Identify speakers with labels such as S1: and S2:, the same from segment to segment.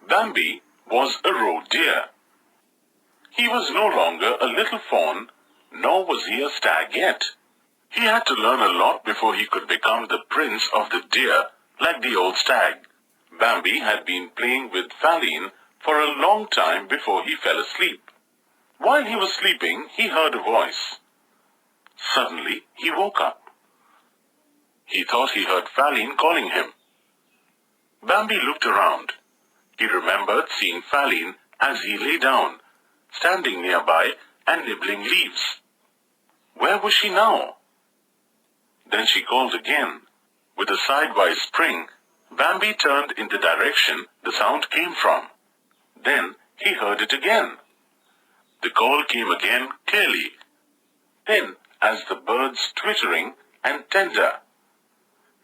S1: Bambi was a roe deer. He was no longer a little fawn, nor was he a stag yet. He had to learn a lot before he could become the prince of the deer, like the old stag. Bambi had been playing with Faline for a long time before he fell asleep. While he was sleeping, he heard a voice. Suddenly, he woke up. He thought he heard Faline calling him. Bambi looked around. He remembered seeing Faline as he lay down, standing nearby and nibbling leaves. Where was she now? Then she called again. With a sidewise spring, Bambi turned in the direction the sound came from. Then he heard it again. The call came again clearly, thin as the birds twittering and tender.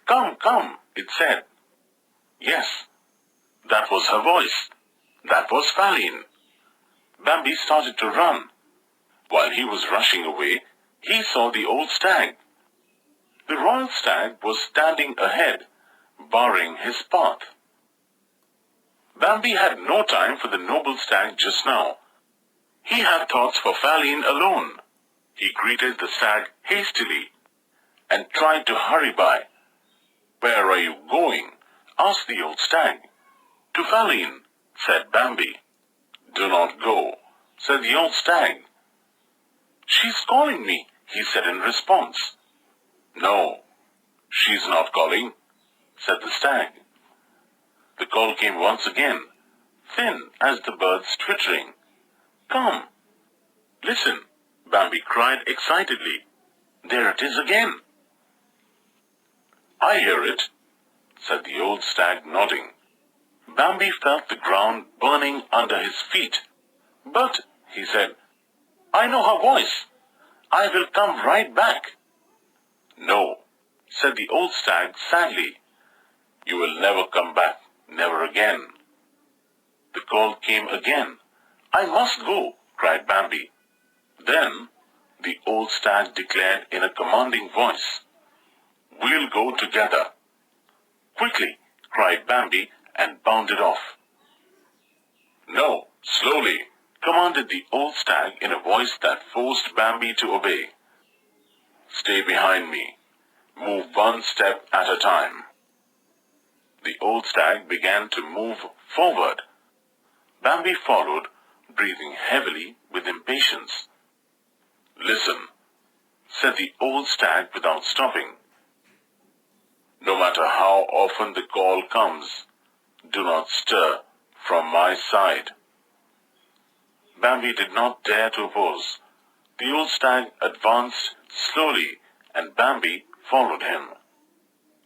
S1: Come, come, it said. Yes, that was her voice. That was Faline. Bambi started to run. While he was rushing away, he saw the old stag. The royal stag was standing ahead, barring his path. Bambi had no time for the noble stag just now. He had thoughts for Faline alone. He greeted the stag hastily and tried to hurry by. Where are you going? Asked the old stag. To Faline, said Bambi. Do not go, said the old stag. She's calling me, he said in response. No, she's not calling, said the stag. The call came once again, thin as the birds twittering. Come. Listen, Bambi cried excitedly. There it is again. I hear it, said the old stag, nodding. Bambi felt the ground burning under his feet. But, he said, I know her voice. I will come right back. No, said the old stag sadly. You will never come back, never again. The call came again. I must go, cried Bambi. Then the old stag declared in a commanding voice, We'll go together. Quickly, cried Bambi and bounded off. No, slowly, commanded the old stag in a voice that forced Bambi to obey. Stay behind me. Move one step at a time. The old stag began to move forward. Bambi followed, breathing heavily with impatience. Listen, said the old stag without stopping. No matter how often the call comes, do not stir from my side. Bambi did not dare to oppose. The old stag advanced slowly, and Bambi followed him.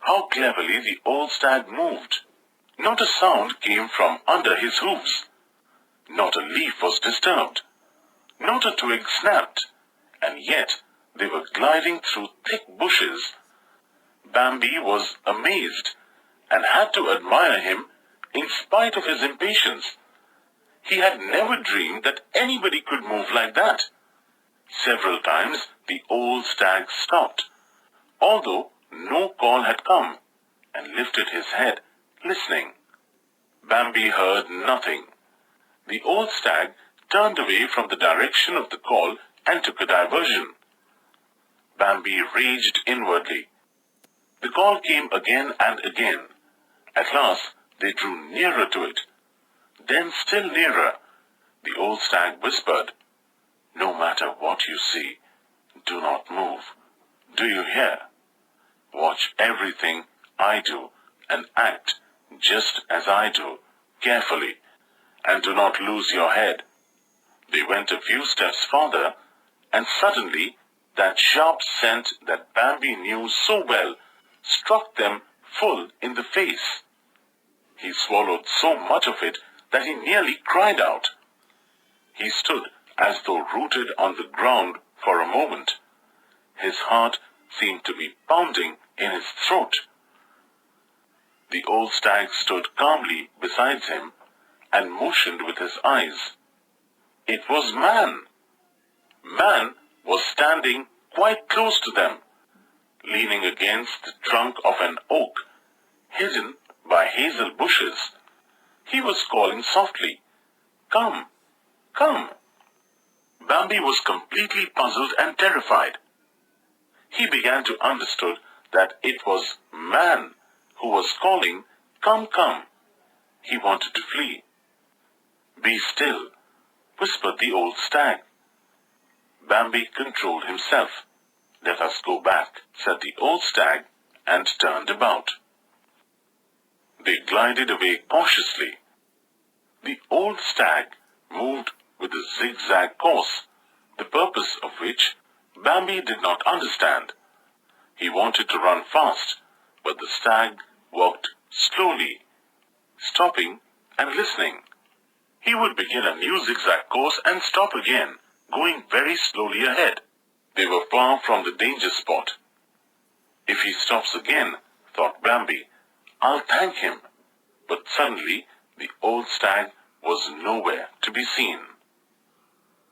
S1: How cleverly the old stag moved! Not a sound came from under his hooves. Not a leaf was disturbed. Not a twig snapped. And yet they were gliding through thick bushes. Bambi was amazed and had to admire him in spite of his impatience. He had never dreamed that anybody could move like that. Several times the old stag stopped, although no call had come, and lifted his head, listening. Bambi heard nothing. The old stag turned away from the direction of the call and took a diversion. Bambi raged inwardly. The call came again and again. At last they drew nearer to it. Then still nearer, the old stag whispered, No matter what you see, do not move. Do you hear? Watch everything I do and act just as I do, carefully, and do not lose your head. They went a few steps farther, and suddenly that sharp scent that Bambi knew so well struck them full in the face. He swallowed so much of it that he nearly cried out. He stood as though rooted on the ground for a moment. His heart seemed to be pounding in his throat. The old stag stood calmly beside him and motioned with his eyes. It was Man. Man was standing quite close to them, leaning against the trunk of an oak, hidden by hazel bushes. He was calling softly, "Come, come." Bambi was completely puzzled and terrified. He began to understand that it was man who was calling, "Come, come." He wanted to flee. "Be still," whispered the old stag. Bambi controlled himself. "Let us go back," said the old stag, and turned about. They glided away cautiously. The old stag moved with a zigzag course, the purpose of which Bambi did not understand. He wanted to run fast, but the stag walked slowly, stopping and listening. He would begin a new zigzag course and stop again, going very slowly ahead. They were far from the danger spot. "If he stops again," thought Bambi, "I'll thank him." But suddenly the old stag was nowhere to be seen.